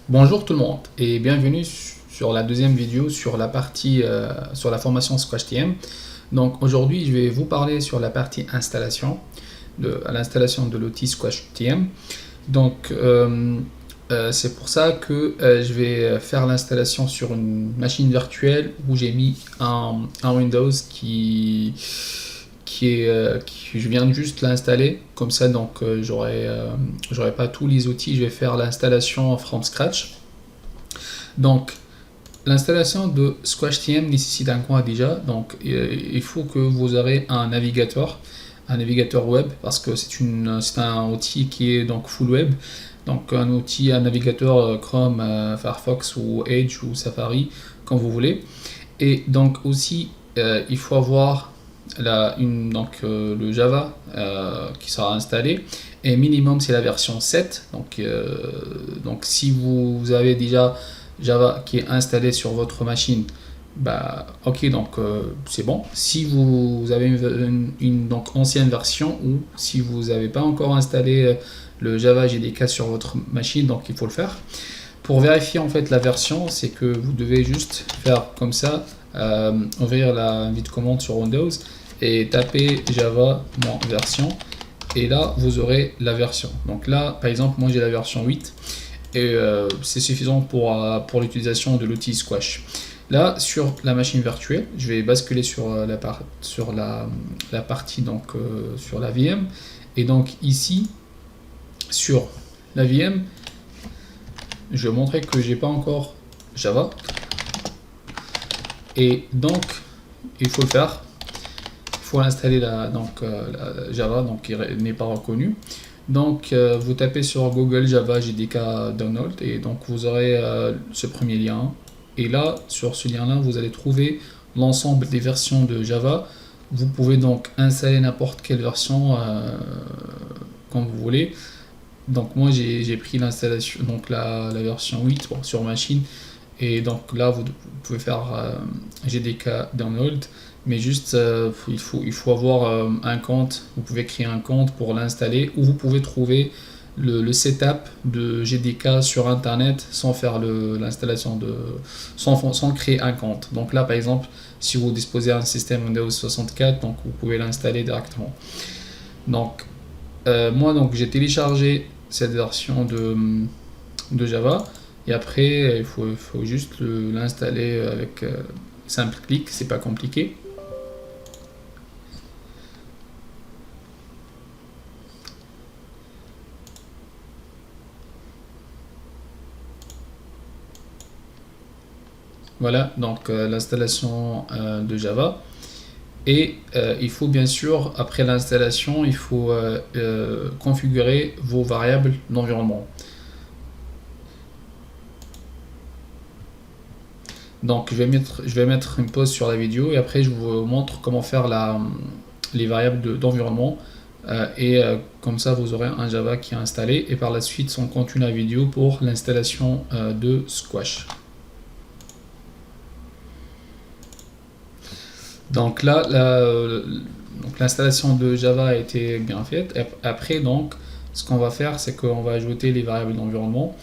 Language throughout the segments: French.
Bonjour tout le monde et bienvenue sur la deuxième vidéo sur la partie sur la formation SquashTM. Donc aujourd'hui je vais vous parler sur la partie installation à l'installation de l'outil SquashTM. Donc c'est pour ça que je vais faire l'installation sur une machine virtuelle où j'ai mis un Windows qui je viens juste l'installer comme ça, donc j'aurai pas tous les outils. Je vais faire l'installation from scratch. Donc l'installation de SquashTM nécessite un quoi déjà. Donc il faut que vous aurez un navigateur web, parce que c'est un outil qui est donc full web. Donc un navigateur Chrome, Firefox ou Edge ou Safari, comme vous voulez. Et donc aussi il faut avoir le Java qui sera installé, et minimum c'est la version 7. Donc si vous avez déjà Java qui est installé sur votre machine, bah ok, donc c'est bon. Si vous avez une donc ancienne version, ou si vous n'avez pas encore installé le Java JDK sur votre machine, donc il faut le faire. Pour vérifier en fait la version, c'est que vous devez juste faire comme ça, ouvrir la vide commande sur Windows et taper Java version, et là vous aurez la version. Donc là par exemple moi j'ai la version 8, et c'est suffisant pour l'utilisation de l'outil Squash. Là sur la machine virtuelle, je vais basculer sur la partie donc sur la VM, et donc ici sur la VM je vais montrer que j'ai pas encore Java, et donc il faut le faire. Il faut installer la Java, donc qui n'est pas reconnu. Donc vous tapez sur Google Java JDK Download, et donc vous aurez ce premier lien, et là sur ce lien là vous allez trouver l'ensemble des versions de Java. Vous pouvez donc installer n'importe quelle version comme vous voulez. Donc moi j'ai pris l'installation, donc la version 8 sur machine, et donc là vous pouvez faire JDK Download, mais juste il faut avoir un compte. Vous pouvez créer un compte pour l'installer, ou vous pouvez trouver le setup de JDK sur internet sans faire l'installation sans créer un compte. Donc là par exemple si vous disposez d'un système Windows 64, donc vous pouvez l'installer directement. Donc moi donc j'ai téléchargé cette version de Java, et après il faut juste l'installer avec simple clic, c'est pas compliqué. Voilà donc l'installation de Java. Et il faut bien sûr, après l'installation, il faut configurer vos variables d'environnement. Donc je vais mettre une pause sur la vidéo, et après je vous montre comment faire les variables d'environnement, et comme ça vous aurez un Java qui est installé, et par la suite on continue la vidéo pour l'installation de Squash. Donc là, l'installation de Java a été bien faite. Et après, donc, ce qu'on va faire, c'est qu'on va ajouter les variables d'environnement.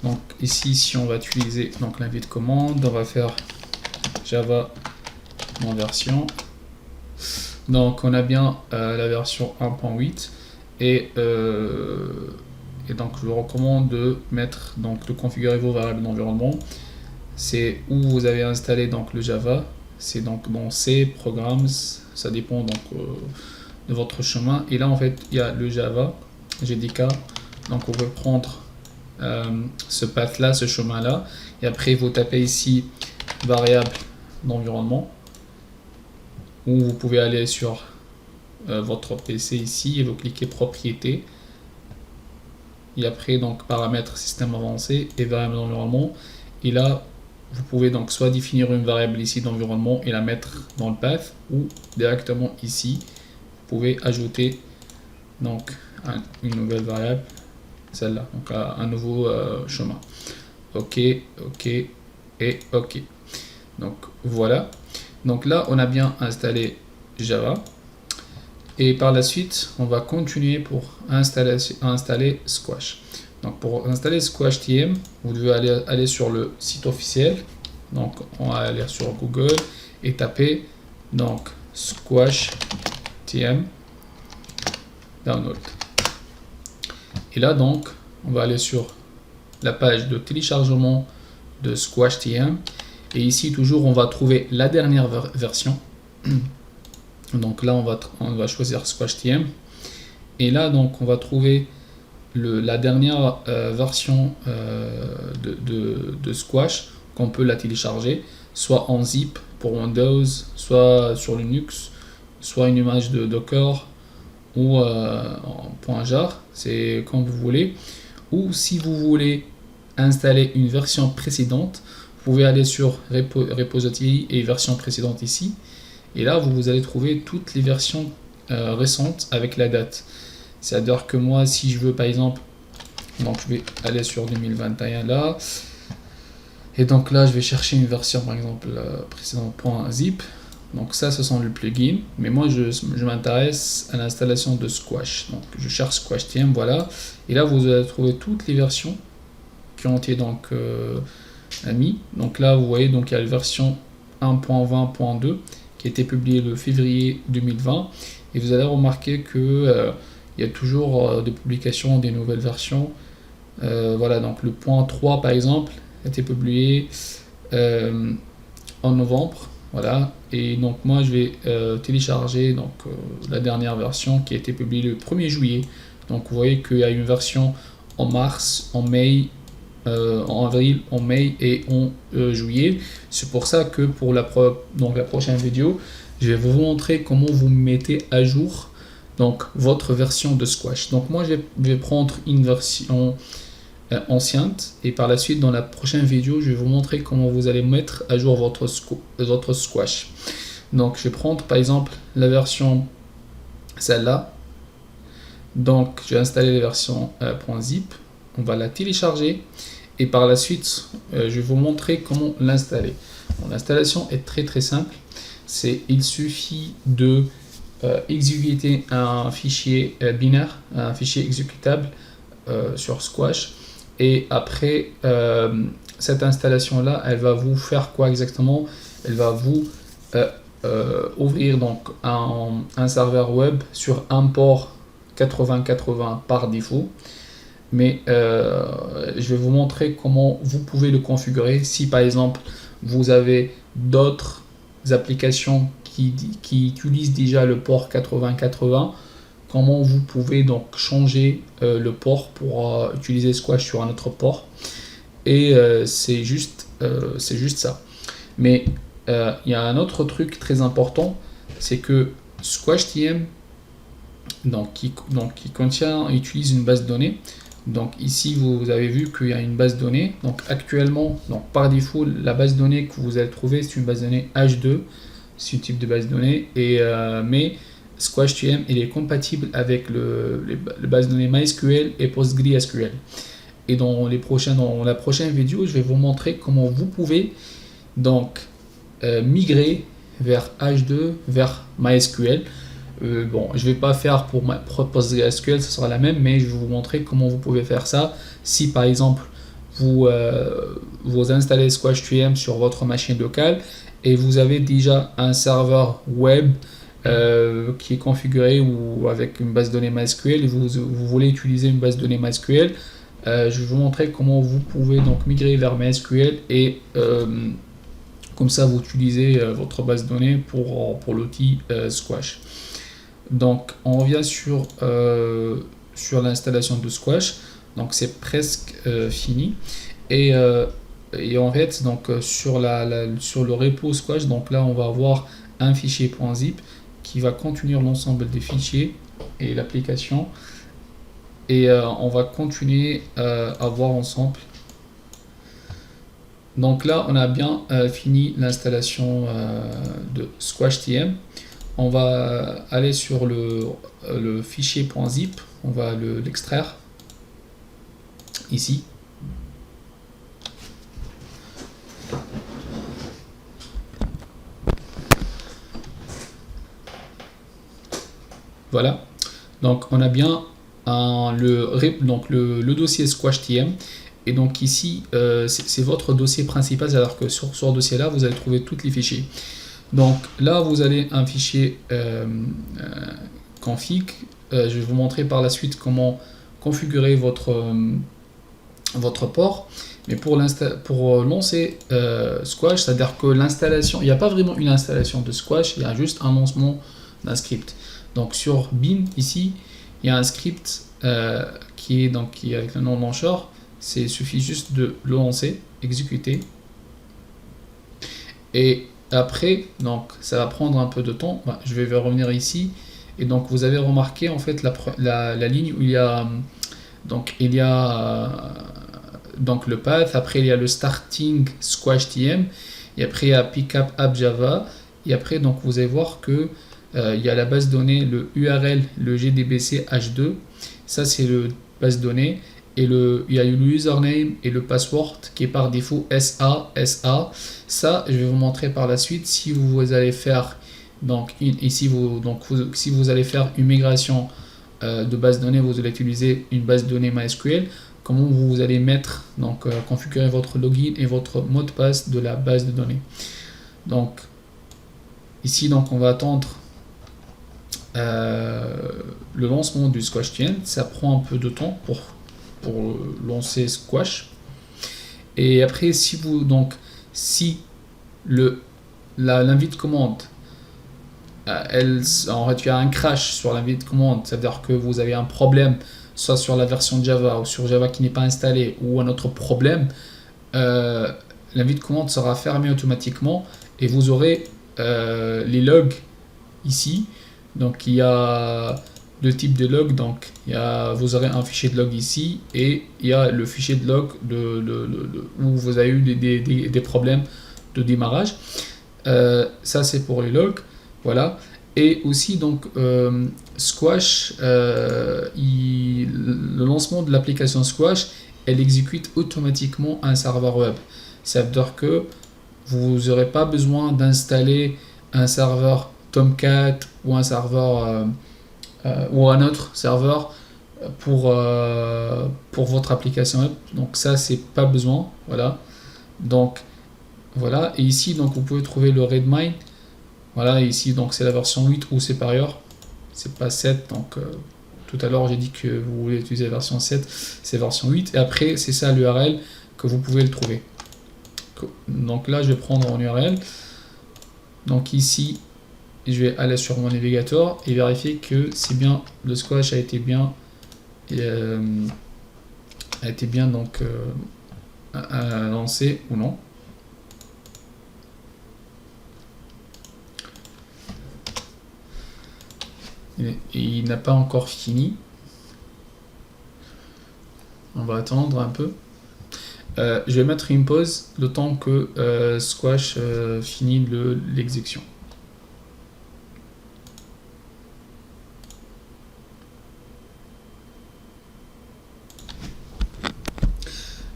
Donc ici, si on va utiliser donc l'invite commande, on va faire Java version. Donc on a bien la version 1.8, et donc je vous recommande de configurer vos variables d'environnement. C'est où vous avez installé donc le Java. C'est donc dans C, Programs, ça dépend donc de votre chemin. Et là en fait il y a le Java JDK, donc on peut prendre ce path là, ce chemin là, et après vous tapez ici variable d'environnement, ou vous pouvez aller sur votre PC ici et vous cliquez propriété, et après donc paramètres système avancé et variable d'environnement, et là vous pouvez donc soit définir une variable ici d'environnement et la mettre dans le path, ou directement ici vous pouvez ajouter donc une nouvelle variable, celle-là, donc un nouveau chemin. Ok, ok et ok. Donc voilà. Donc là on a bien installé Java, et par la suite on va continuer pour installer Squash. Donc pour installer SquashTM, vous devez aller sur le site officiel. Donc on va aller sur Google et taper donc SquashTM download. Et là donc on va aller sur la page de téléchargement de SquashTM. Et ici toujours on va trouver la dernière version. Donc là on va choisir SquashTM. Et là donc on va trouver la dernière version de Squash qu'on peut la télécharger, soit en zip pour Windows, soit sur Linux, soit une image de Docker ou en .jar, c'est comme vous voulez. Ou si vous voulez installer une version précédente, vous pouvez aller sur repository et version précédente ici. Et là, vous allez trouver toutes les versions récentes avec la date. C'est-à-dire que moi, si je veux par exemple, donc je vais aller sur 2021 là, et donc là je vais chercher une version par exemple précédente.zip. Donc ça, ce sont les plugins, mais moi je m'intéresse à l'installation de Squash. Donc je cherche SquashTM, voilà, et là vous allez trouver toutes les versions qui ont été donc mis. Donc là vous voyez, donc il y a la version 1.20.2 qui a été publiée le février 2020, et vous allez remarquer que il y a toujours des publications des nouvelles versions. Voilà, donc le point 3 par exemple a été publié en novembre. Voilà, et donc moi je vais télécharger donc la dernière version qui a été publiée le 1er juillet. Donc vous voyez qu'il y a une version en mars, en mai, en avril, en mai et en juillet. C'est pour ça que pour la prochaine vidéo, je vais vous montrer comment vous mettez à jour donc votre version de Squash. Donc moi je vais prendre une version ancienne, et par la suite dans la prochaine vidéo je vais vous montrer comment vous allez mettre à jour votre Squash. Donc je vais prendre par exemple la version celle-là. Donc je vais installer la version .zip, on va la télécharger et par la suite je vais vous montrer comment l'installer. Bon, l'installation est très simple. Il suffit de exécuter un fichier binaire, un fichier exécutable sur Squash, et après cette installation là elle va vous faire quoi exactement? Elle va vous ouvrir donc un serveur web sur un port 8080 par défaut, mais je vais vous montrer comment vous pouvez le configurer si par exemple vous avez d'autres applications qui utilisent déjà le port 8080. Comment vous pouvez donc changer le port pour utiliser Squash sur un autre port, et c'est juste ça. Mais il y a un autre truc très important, c'est que SquashTM qui utilise une base de données. Donc ici vous avez vu qu'il y a une base de données. Donc actuellement, donc par défaut, la base de données que vous allez trouver, c'est une base de données H2, c'est un type de base de données, et mais SquashTM il est compatible avec les bases de données MySQL et PostgreSQL. Et dans la prochaine vidéo, je vais vous montrer comment vous pouvez donc migrer vers H2 vers MySQL. Bon, je vais pas faire pour PostgreSQL, ce sera la même, mais je vais vous montrer comment vous pouvez faire ça si par exemple vous installez SquashTM sur votre machine locale et vous avez déjà un serveur web qui est configuré ou avec une base de données MySQL, et vous voulez utiliser une base de données MySQL. Je vais vous montrer comment vous pouvez donc migrer vers MySQL, et comme ça vous utilisez votre base de données pour l'outil Squash. Donc on revient sur l'installation de Squash. Donc c'est presque fini, et en fait donc sur le repo Squash, donc là on va avoir un fichier .zip qui va contenir l'ensemble des fichiers et l'application, et on va continuer à voir ensemble. Donc là on a bien fini l'installation de SquashTM. On va aller sur le fichier .zip, on va l'extraire ici. Voilà, donc on a bien le dossier squash.tm. Et donc ici, c'est votre dossier principal, c'est-à-dire que sur ce dossier-là, vous allez trouver tous les fichiers. Donc là, vous avez un fichier config. Je vais vous montrer par la suite comment configurer votre port. Mais pour lancer Squash, c'est-à-dire que l'installation, il n'y a pas vraiment une installation de Squash, il y a juste un lancement d'un script. Donc sur bin, ici, il y a un script qui est avec le nom launcher. Il suffit juste de le lancer, exécuter. Et après, donc ça va prendre un peu de temps. Je vais revenir ici. Et donc vous avez remarqué en fait la ligne où il y a donc le path, après il y a le starting squash.tm, et après il y a pickup app java, et après donc vous allez voir que il y a la base de données, le URL, le GDBC H2, ça c'est le base de données, et il y a le username et le password qui est par défaut SA. Ça je vais vous montrer par la suite. Si vous allez faire si vous allez faire une migration de base de données, vous allez utiliser une base de données MySQL. Comment vous allez configurer votre login et votre mot de passe de la base de données. Donc ici on va attendre le lancement du squash.tm. Ça prend un peu de temps pour lancer Squash. Et après, si l'invite commande, en fait, il y a un crash sur l'invite commande, c'est-à-dire que vous avez un problème, soit sur la version Java ou sur Java qui n'est pas installée, ou un autre problème, l'invite commande sera fermée automatiquement et vous aurez les logs ici. Donc il y a deux types de logs, donc vous aurez un fichier de log ici et il y a le fichier de log où vous avez eu des problèmes de démarrage. Ça c'est pour les logs, voilà. Et aussi donc Squash, le lancement de l'application Squash, elle exécute automatiquement un serveur web. Ça veut dire que vous n'aurez pas besoin d'installer un serveur Tomcat ou un serveur ou un autre serveur pour votre application web. Donc ça c'est pas besoin, voilà. Donc voilà, et ici donc vous pouvez trouver le Redmine. Voilà, ici donc c'est la version 8 ou supérieure, c'est pas 7. Donc tout à l'heure j'ai dit que vous voulez utiliser la version 7, c'est version 8. Et après c'est ça l'URL que vous pouvez le trouver. Donc là je vais prendre en URL. Donc ici je vais aller sur mon navigateur et vérifier que c'est bien, le Squash a été bien lancé ou non. Il n'a pas encore fini. On va attendre un peu. Je vais mettre une pause le temps que Squash finit l'exécution.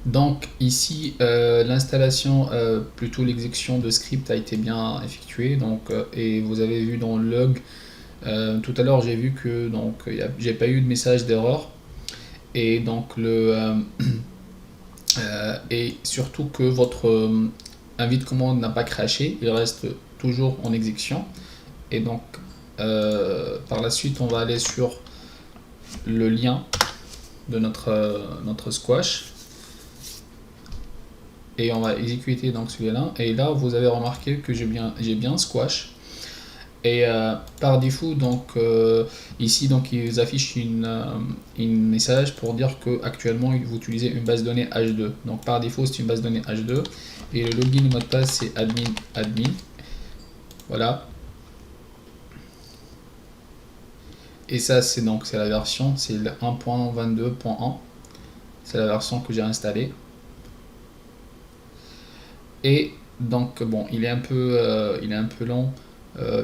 Donc ici l'installation, plutôt l'exécution de script a été bien effectuée. Donc et vous avez vu dans le log, tout à l'heure j'ai vu que j'ai pas eu de message d'erreur, et donc et surtout que votre invite commande n'a pas crashé, il reste toujours en exécution. Et donc par la suite on va aller sur le lien de notre Squash et on va exécuter donc celui-là, et là vous avez remarqué que j'ai bien Squash. Et par défaut donc ici donc ils affichent une message pour dire que actuellement vous utilisez une base de données H2. Donc par défaut c'est une base de données H2 et le login mot de passe c'est admin. Voilà. Et ça c'est la version, c'est le 1.22.1. C'est la version que j'ai installée. Et donc bon, il est un peu lent.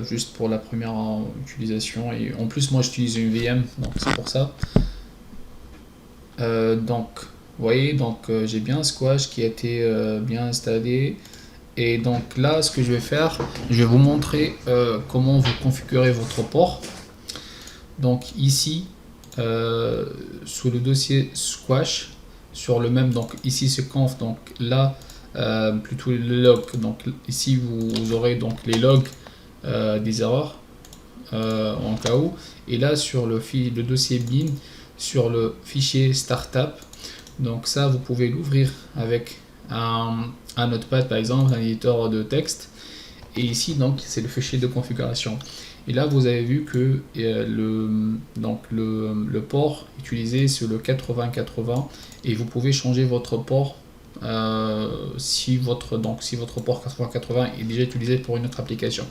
Juste pour la première utilisation, et en plus moi j'utilise une VM, donc c'est pour ça. Donc vous voyez, donc j'ai bien Squash qui a été bien installé. Et donc là ce que je vais faire, je vais vous montrer comment vous configurez votre port. Donc ici sous le dossier Squash, sur le même, donc ici c'est conf, donc là plutôt le log, donc ici vous aurez donc les logs des erreurs en cas où, et là sur le dossier bin, sur le fichier startup, donc ça vous pouvez l'ouvrir avec un notepad par exemple, un éditeur de texte, et ici donc c'est le fichier de configuration. Et là vous avez vu que le port utilisé c'est le 8080, et vous pouvez changer votre port si votre port 8080 est déjà utilisé pour une autre application.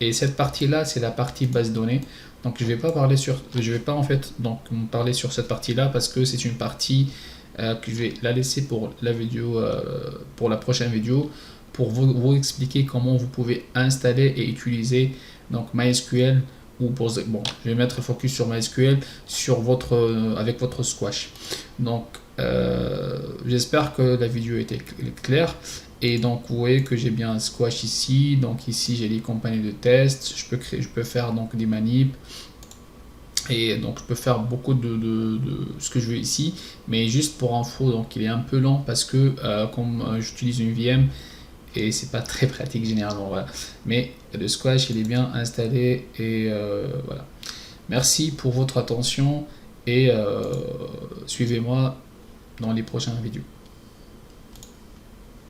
Et cette partie là c'est la partie base de données, donc je vais pas en fait donc parler sur cette partie là parce que c'est une partie que je vais la laisser pour la vidéo, pour la prochaine vidéo, pour vous expliquer comment vous pouvez installer et utiliser donc MySQL, ou bon, je vais mettre le focus sur MySQL avec votre Squash. Donc j'espère que la vidéo était claire. Et donc vous voyez que j'ai bien un Squash ici, donc ici j'ai les compagnies de test, je peux faire donc des manips, et donc je peux faire beaucoup de ce que je veux ici, mais juste pour info, donc il est un peu lent parce que comme j'utilise une VM et c'est pas très pratique généralement, voilà. Mais le Squash il est bien installé, et voilà. Merci pour votre attention, et suivez-moi dans les prochaines vidéos.